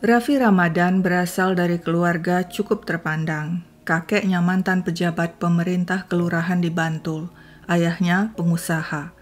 Raffi Ramadan berasal dari keluarga cukup terpandang. Kakeknya mantan pejabat pemerintah kelurahan di Bantul, ayahnya pengusaha.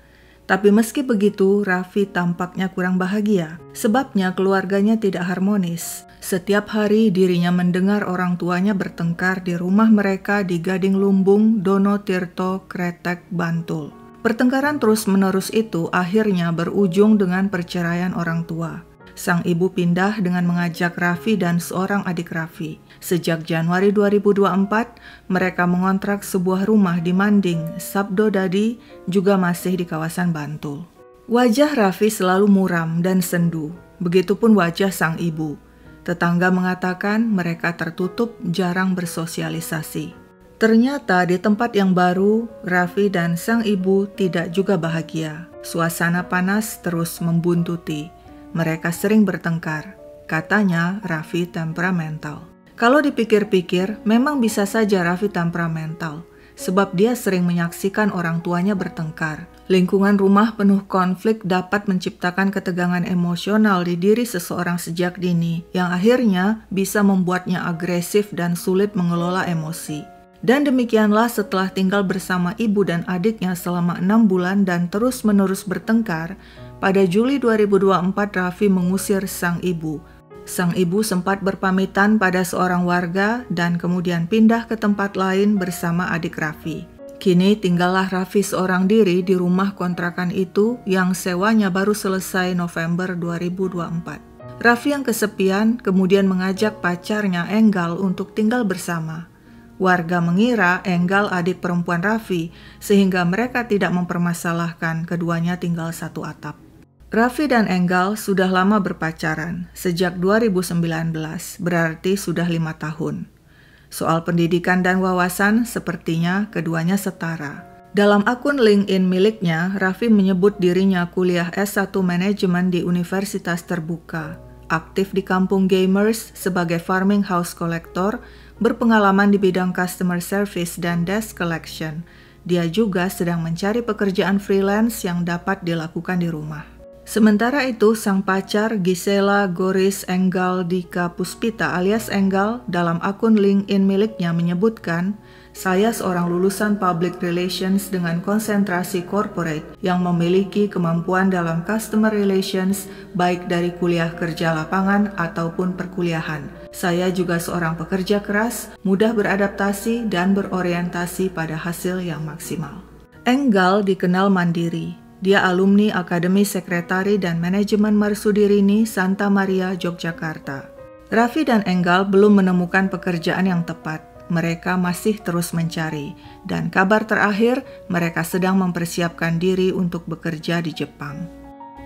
Tapi meski begitu, Raffi tampaknya kurang bahagia. Sebabnya keluarganya tidak harmonis. Setiap hari dirinya mendengar orang tuanya bertengkar di rumah mereka di Gading Lumbung, Dono Tirto, Kretek, Bantul. Pertengkaran terus-menerus itu akhirnya berujung dengan perceraian orang tua. Sang ibu pindah dengan mengajak Raffi dan seorang adik Raffi. Sejak Januari 2024, mereka mengontrak sebuah rumah di Manding, Sabdo Dadi, juga masih di kawasan Bantul. Wajah Raffi selalu muram dan sendu, begitupun wajah sang ibu. Tetangga mengatakan mereka tertutup, jarang bersosialisasi. Ternyata di tempat yang baru, Raffi dan sang ibu tidak juga bahagia. Suasana panas terus membuntuti. Mereka sering bertengkar. Katanya Raffi temperamental. Kalau dipikir-pikir, memang bisa saja Raffi temperamental. Sebab dia sering menyaksikan orang tuanya bertengkar. Lingkungan rumah penuh konflik dapat menciptakan ketegangan emosional di diri seseorang sejak dini, yang akhirnya bisa membuatnya agresif dan sulit mengelola emosi. Dan demikianlah setelah tinggal bersama ibu dan adiknya selama 6 bulan dan terus-menerus bertengkar, pada Juli 2024 Raffi mengusir sang ibu. Sang ibu sempat berpamitan pada seorang warga dan kemudian pindah ke tempat lain bersama adik Raffi. Kini tinggallah Raffi seorang diri di rumah kontrakan itu yang sewanya baru selesai November 2024. Raffi yang kesepian kemudian mengajak pacarnya Enggal untuk tinggal bersama. Warga mengira Enggal adik perempuan Raffi, sehingga mereka tidak mempermasalahkan keduanya tinggal satu atap. Raffi dan Enggal sudah lama berpacaran, sejak 2019, berarti sudah 5 tahun. Soal pendidikan dan wawasan, sepertinya keduanya setara. Dalam akun LinkedIn miliknya, Raffi menyebut dirinya kuliah S1 Manajemen di Universitas Terbuka, aktif di Kampung Gamers sebagai farming house collector, berpengalaman di bidang customer service dan desk collection. Dia juga sedang mencari pekerjaan freelance yang dapat dilakukan di rumah. Sementara itu, sang pacar Gisela Goris Enggal Dika Puspita alias Enggal dalam akun LinkedIn miliknya menyebutkan, "Saya seorang lulusan Public Relations dengan konsentrasi corporate yang memiliki kemampuan dalam customer relations baik dari kuliah kerja lapangan ataupun perkuliahan. Saya juga seorang pekerja keras, mudah beradaptasi dan berorientasi pada hasil yang maksimal." Enggal dikenal mandiri. Dia alumni Akademi Sekretari dan Manajemen Marsudirini, Santa Maria, Yogyakarta. Raffi dan Enggal belum menemukan pekerjaan yang tepat. Mereka masih terus mencari, dan kabar terakhir mereka sedang mempersiapkan diri untuk bekerja di Jepang.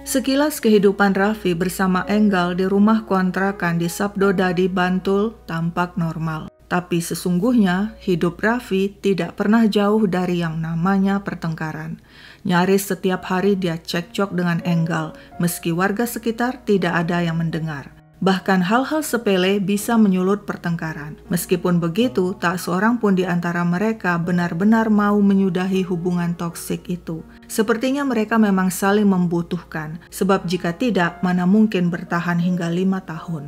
Sekilas kehidupan Raffi bersama Enggal di rumah kontrakan di Sabdo Dadi, Bantul tampak normal. Tapi sesungguhnya hidup Raffi tidak pernah jauh dari yang namanya pertengkaran. Nyaris setiap hari dia cekcok dengan Enggal, meski warga sekitar tidak ada yang mendengar. Bahkan hal-hal sepele bisa menyulut pertengkaran. Meskipun begitu, tak seorang pun di antara mereka benar-benar mau menyudahi hubungan toksik itu. Sepertinya mereka memang saling membutuhkan, sebab jika tidak, mana mungkin bertahan hingga 5 tahun.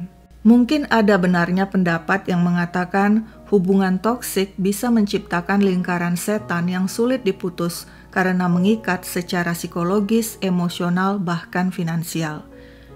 Mungkin ada benarnya pendapat yang mengatakan hubungan toksik bisa menciptakan lingkaran setan yang sulit diputus karena mengikat secara psikologis, emosional, bahkan finansial.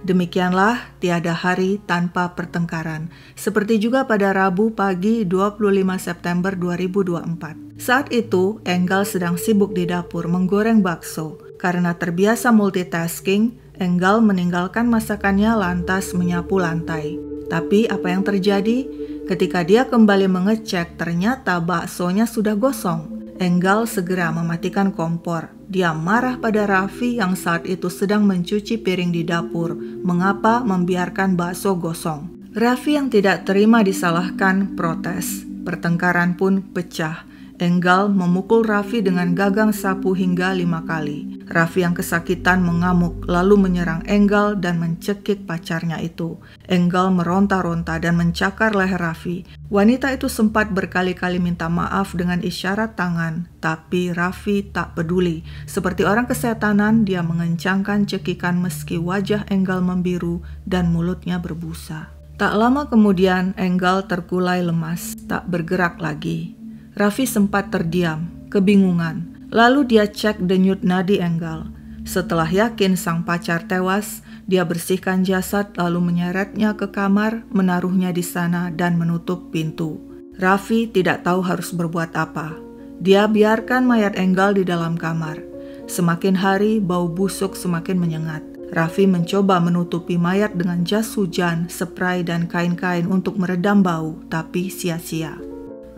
Demikianlah tiada hari tanpa pertengkaran, seperti juga pada Rabu pagi 25 September 2024. Saat itu, Enggal sedang sibuk di dapur menggoreng bakso. Karena terbiasa multitasking, Enggal meninggalkan masakannya lantas menyapu lantai. Tapi apa yang terjadi? Ketika dia kembali mengecek, ternyata baksonya sudah gosong. Enggal segera mematikan kompor. Dia marah pada Raffi yang saat itu sedang mencuci piring di dapur. Mengapa membiarkan bakso gosong? Raffi yang tidak terima disalahkan protes. Pertengkaran pun pecah. Enggal memukul Raffi dengan gagang sapu hingga 5 kali. Raffi yang kesakitan mengamuk lalu menyerang Enggal dan mencekik pacarnya itu. Enggal meronta-ronta dan mencakar leher Raffi. Wanita itu sempat berkali-kali minta maaf dengan isyarat tangan, tapi Raffi tak peduli. Seperti orang kesetanan, dia mengencangkan cekikan meski wajah Enggal membiru dan mulutnya berbusa. Tak lama kemudian, Enggal terkulai lemas, tak bergerak lagi. Raffi sempat terdiam, kebingungan. Lalu dia cek denyut nadi Enggal. Setelah yakin sang pacar tewas, dia bersihkan jasad lalu menyeretnya ke kamar, menaruhnya di sana dan menutup pintu. Raffi tidak tahu harus berbuat apa. Dia biarkan mayat Enggal di dalam kamar. Semakin hari, bau busuk semakin menyengat. Raffi mencoba menutupi mayat dengan jas hujan, spray, dan kain-kain untuk meredam bau, tapi sia-sia.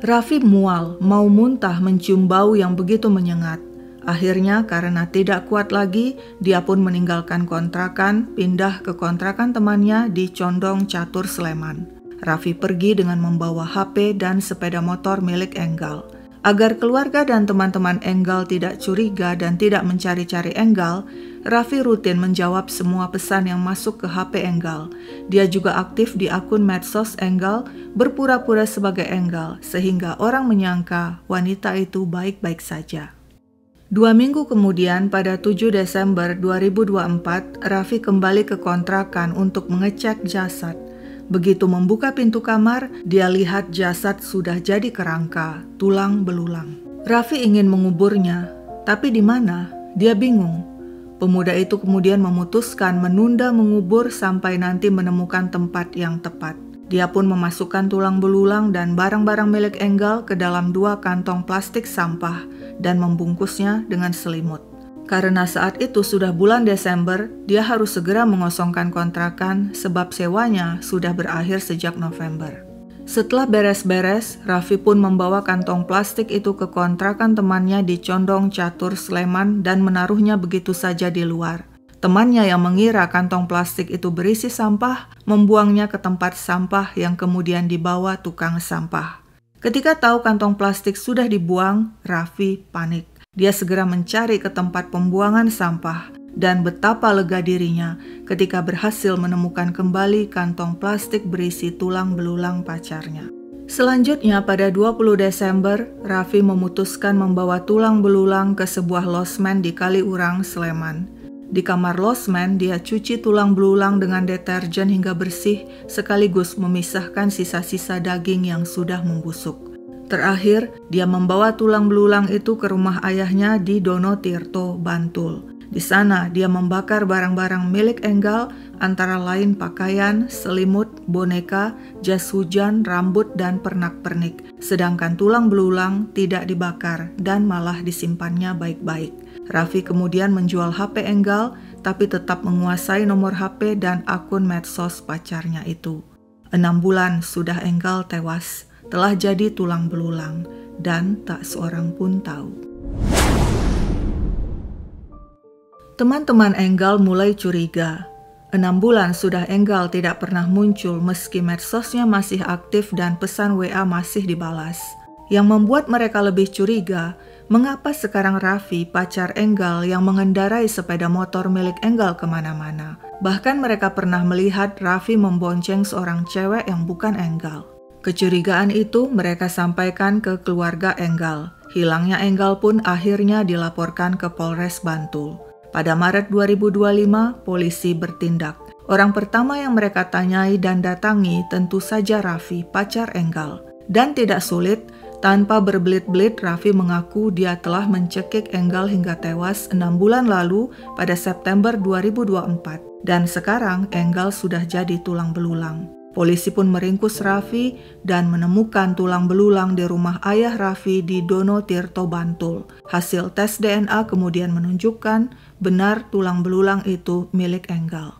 Raffi mual, mau muntah mencium bau yang begitu menyengat. Akhirnya karena tidak kuat lagi, dia pun meninggalkan kontrakan, pindah ke kontrakan temannya di Condong Catur, Sleman. Raffi pergi dengan membawa HP dan sepeda motor milik Enggal. Agar keluarga dan teman-teman Enggal tidak curiga dan tidak mencari-cari Enggal, Raffi rutin menjawab semua pesan yang masuk ke HP Enggal. Dia juga aktif di akun medsos Enggal, berpura-pura sebagai Enggal, sehingga orang menyangka wanita itu baik-baik saja. 2 minggu kemudian, pada 7 Desember 2024, Raffi kembali ke kontrakan untuk mengecek jasad. Begitu membuka pintu kamar, dia lihat jasad sudah jadi kerangka, tulang belulang. Raffi ingin menguburnya, tapi di mana? Dia bingung. Pemuda itu kemudian memutuskan menunda mengubur sampai nanti menemukan tempat yang tepat. Dia pun memasukkan tulang belulang dan barang-barang milik Enggal ke dalam 2 kantong plastik sampah dan membungkusnya dengan selimut. Karena saat itu sudah bulan Desember, dia harus segera mengosongkan kontrakan sebab sewanya sudah berakhir sejak November. Setelah beres-beres, Raffi pun membawa kantong plastik itu ke kontrakan temannya di Condong Catur, Sleman dan menaruhnya begitu saja di luar. Temannya yang mengira kantong plastik itu berisi sampah, membuangnya ke tempat sampah yang kemudian dibawa tukang sampah. Ketika tahu kantong plastik sudah dibuang, Raffi panik. Dia segera mencari ke tempat pembuangan sampah dan betapa lega dirinya ketika berhasil menemukan kembali kantong plastik berisi tulang belulang pacarnya. Selanjutnya pada 20 Desember, Raffi memutuskan membawa tulang belulang ke sebuah losmen di Kaliurang, Sleman. Di kamar losmen, dia cuci tulang belulang dengan deterjen hingga bersih sekaligus memisahkan sisa-sisa daging yang sudah membusuk. Terakhir, dia membawa tulang belulang itu ke rumah ayahnya di Donotirto, Bantul. Di sana, dia membakar barang-barang milik Enggal, antara lain pakaian, selimut, boneka, jas hujan, rambut, dan pernak-pernik. Sedangkan tulang belulang tidak dibakar dan malah disimpannya baik-baik. Raffi kemudian menjual HP Enggal, tapi tetap menguasai nomor HP dan akun medsos pacarnya itu. 6 bulan sudah Enggal tewas. Telah jadi tulang belulang dan tak seorang pun tahu. Teman-teman Enggal mulai curiga. 6 bulan sudah Enggal tidak pernah muncul meski medsosnya masih aktif dan pesan WA masih dibalas. Yang membuat mereka lebih curiga, mengapa sekarang Raffi, pacar Enggal yang mengendarai sepeda motor milik Enggal kemana-mana. Bahkan mereka pernah melihat Raffi membonceng seorang cewek yang bukan Enggal. Kecurigaan itu mereka sampaikan ke keluarga Enggal. Hilangnya Enggal pun akhirnya dilaporkan ke Polres Bantul. Pada Maret 2025, polisi bertindak. Orang pertama yang mereka tanyai dan datangi tentu saja Raffi, pacar Enggal. Dan tidak sulit, tanpa berbelit-belit Raffi mengaku dia telah mencekik Enggal hingga tewas 6 bulan lalu pada September 2024. Dan sekarang Enggal sudah jadi tulang belulang. Polisi pun meringkus Raffi dan menemukan tulang belulang di rumah ayah Raffi di Donotirto, Bantul. Hasil tes DNA kemudian menunjukkan benar tulang belulang itu milik Enggal.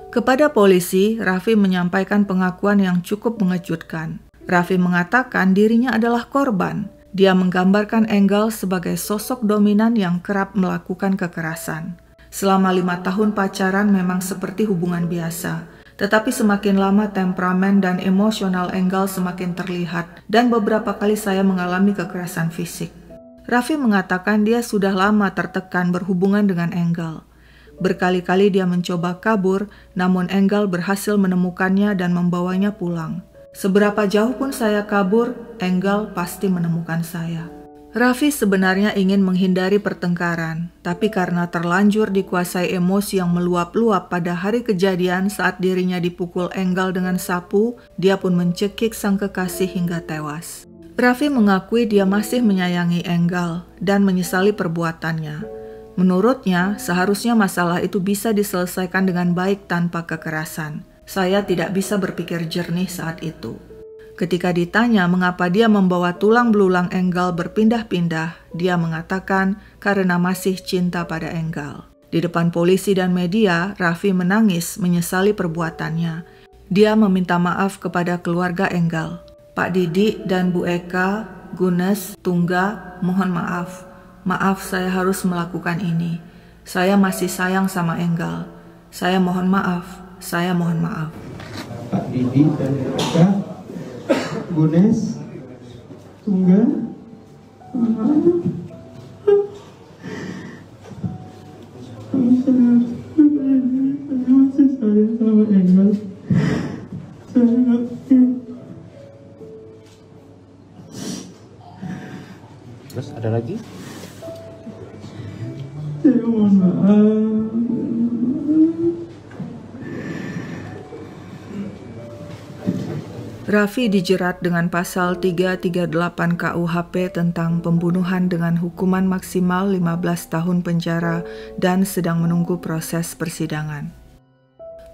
Kepada polisi, Raffi menyampaikan pengakuan yang cukup mengejutkan. Raffi mengatakan dirinya adalah korban. Dia menggambarkan Enggal sebagai sosok dominan yang kerap melakukan kekerasan. Selama 5 tahun pacaran memang seperti hubungan biasa. Tetapi semakin lama temperamen dan emosional Enggal semakin terlihat dan beberapa kali saya mengalami kekerasan fisik. Raffi mengatakan dia sudah lama tertekan berhubungan dengan Enggal. Berkali-kali dia mencoba kabur, namun Enggal berhasil menemukannya dan membawanya pulang. Seberapa jauh pun saya kabur, Enggal pasti menemukan saya. Raffi sebenarnya ingin menghindari pertengkaran, tapi karena terlanjur dikuasai emosi yang meluap-luap pada hari kejadian saat dirinya dipukul Enggal dengan sapu, dia pun mencekik sang kekasih hingga tewas. Raffi mengakui dia masih menyayangi Enggal dan menyesali perbuatannya. Menurutnya, seharusnya masalah itu bisa diselesaikan dengan baik tanpa kekerasan. Saya tidak bisa berpikir jernih saat itu. Ketika ditanya mengapa dia membawa tulang belulang Enggal berpindah-pindah, dia mengatakan karena masih cinta pada Enggal. Di depan polisi dan media, Raffi menangis menyesali perbuatannya. Dia meminta maaf kepada keluarga Enggal. Pak Didi dan Bu Eka, Gunes, Tungga, mohon maaf. Maaf saya harus melakukan ini. Saya masih sayang sama Enggal. Saya mohon maaf. Saya mohon maaf. Pak Didi dan Bu Eka, Gunes, Tungga, saya masih sayang sama Enggal. Saya ngerti. Terus ada lagi? Saya mohon maaf. Raffi dijerat dengan pasal 338 KUHP tentang pembunuhan dengan hukuman maksimal 15 tahun penjara dan sedang menunggu proses persidangan.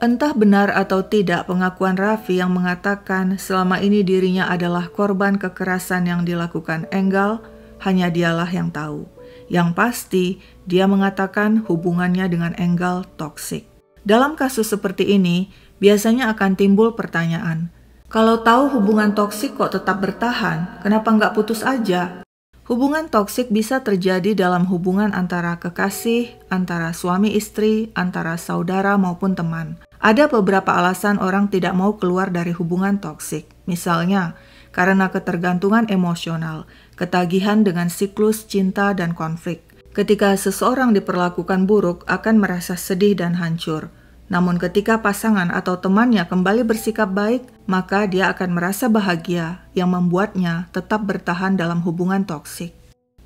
Entah benar atau tidak pengakuan Raffi yang mengatakan selama ini dirinya adalah korban kekerasan yang dilakukan Enggal, hanya dialah yang tahu. Yang pasti, dia mengatakan hubungannya dengan Enggal toksik. Dalam kasus seperti ini, biasanya akan timbul pertanyaan, kalau tahu hubungan toksik kok tetap bertahan, kenapa nggak putus aja? Hubungan toksik bisa terjadi dalam hubungan antara kekasih, antara suami istri, antara saudara maupun teman. Ada beberapa alasan orang tidak mau keluar dari hubungan toksik. Misalnya, karena ketergantungan emosional, ketagihan dengan siklus cinta dan konflik. Ketika seseorang diperlakukan buruk akan merasa sedih dan hancur. Namun ketika pasangan atau temannya kembali bersikap baik, maka dia akan merasa bahagia yang membuatnya tetap bertahan dalam hubungan toksik.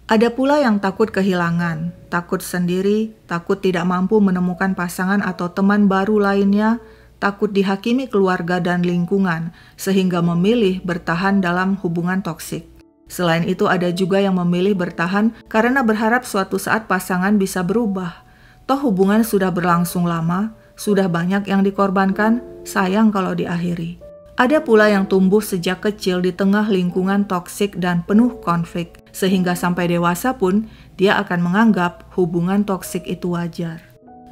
Ada pula yang takut kehilangan, takut sendiri, takut tidak mampu menemukan pasangan atau teman baru lainnya, takut dihakimi keluarga dan lingkungan, sehingga memilih bertahan dalam hubungan toksik. Selain itu ada juga yang memilih bertahan karena berharap suatu saat pasangan bisa berubah. Toh hubungan sudah berlangsung lama, sudah banyak yang dikorbankan, sayang kalau diakhiri. Ada pula yang tumbuh sejak kecil di tengah lingkungan toksik dan penuh konflik, sehingga sampai dewasa pun dia akan menganggap hubungan toksik itu wajar.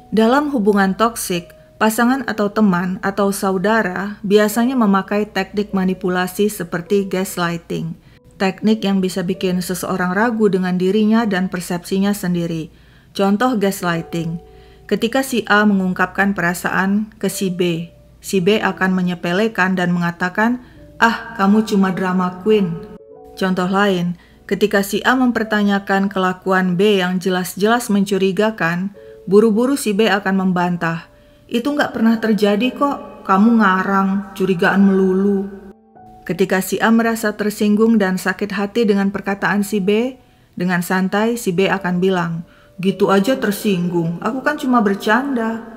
Dalam hubungan toksik, pasangan atau teman atau saudara biasanya memakai teknik manipulasi seperti gaslighting, teknik yang bisa bikin seseorang ragu dengan dirinya dan persepsinya sendiri. Contoh gaslighting, ketika si A mengungkapkan perasaan ke si B akan menyepelekan dan mengatakan, "Ah, kamu cuma drama queen." Contoh lain, ketika si A mempertanyakan kelakuan B yang jelas-jelas mencurigakan, buru-buru si B akan membantah, "Itu nggak pernah terjadi kok, kamu ngarang, curigaan melulu." Ketika si A merasa tersinggung dan sakit hati dengan perkataan si B, dengan santai si B akan bilang, "Gitu aja tersinggung, aku kan cuma bercanda."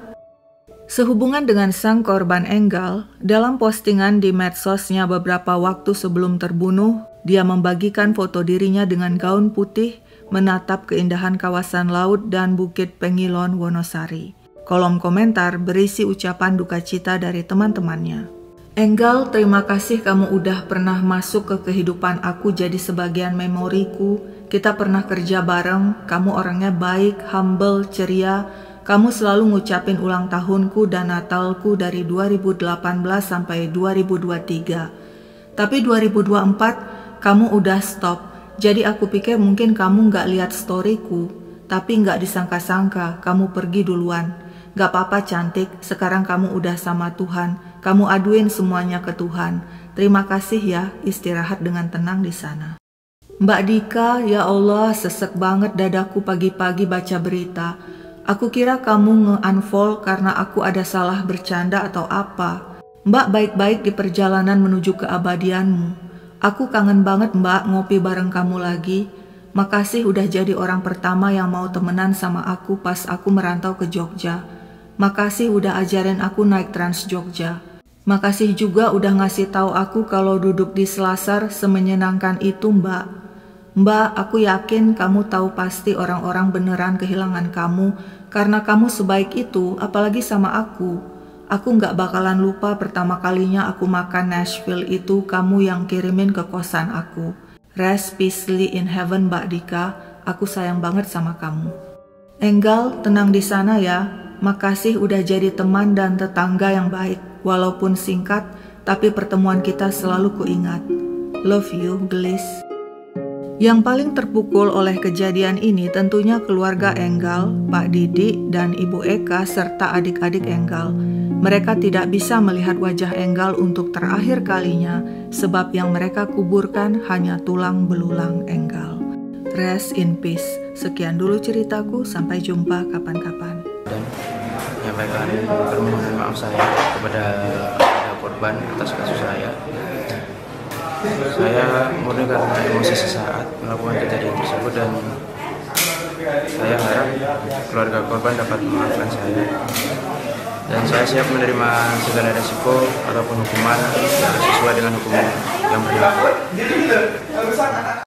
Sehubungan dengan sang korban Enggal, dalam postingan di medsosnya beberapa waktu sebelum terbunuh, dia membagikan foto dirinya dengan gaun putih menatap keindahan kawasan laut dan Bukit Pengilon, Wonosari. Kolom komentar berisi ucapan duka cita dari teman-temannya. "Enggal, terima kasih kamu udah pernah masuk ke kehidupan aku jadi sebagian memoriku. Kita pernah kerja bareng, kamu orangnya baik, humble, ceria. Kamu selalu ngucapin ulang tahunku dan Natalku dari 2018 sampai 2023. Tapi 2024 kamu udah stop. Jadi aku pikir mungkin kamu gak lihat storyku. Tapi gak disangka-sangka kamu pergi duluan. Gak apa-apa cantik, sekarang kamu udah sama Tuhan. Kamu aduin semuanya ke Tuhan. Terima kasih ya, istirahat dengan tenang di sana." Mbak Dika, ya Allah, sesek banget dadaku pagi-pagi baca berita. Aku kira kamu nge-unfollow karena aku ada salah bercanda atau apa. Mbak baik-baik di perjalanan menuju keabadianmu. Aku kangen banget Mbak ngopi bareng kamu lagi. Makasih udah jadi orang pertama yang mau temenan sama aku pas aku merantau ke Jogja. Makasih udah ajarin aku naik Trans Jogja. Makasih juga udah ngasih tahu aku kalau duduk di Selasar semenyenangkan itu, Mbak. Mbak, aku yakin kamu tahu pasti orang-orang beneran kehilangan kamu karena kamu sebaik itu, apalagi sama aku. Aku gak bakalan lupa pertama kalinya aku makan Nashville itu kamu yang kirimin ke kosan aku. Rest peacefully in heaven, Mbak Dika. Aku sayang banget sama kamu. Enggal, tenang di sana ya. Makasih udah jadi teman dan tetangga yang baik. Walaupun singkat, tapi pertemuan kita selalu kuingat. Love you, Gelis. Yang paling terpukul oleh kejadian ini tentunya keluarga Enggal, Pak Didi, dan Ibu Eka serta adik-adik Enggal. Mereka tidak bisa melihat wajah Enggal untuk terakhir kalinya sebab yang mereka kuburkan hanya tulang belulang Enggal. Rest in peace. Sekian dulu ceritaku, sampai jumpa kapan-kapan. Dan menyampaikan permohonan maaf saya kepada korban atas kasus saya. Saya murni karena emosi sesaat melakukan kejadian tersebut dan saya harap keluarga korban dapat memaafkan saya. Dan saya siap menerima segala resiko ataupun hukuman sesuai dengan hukum yang berlaku.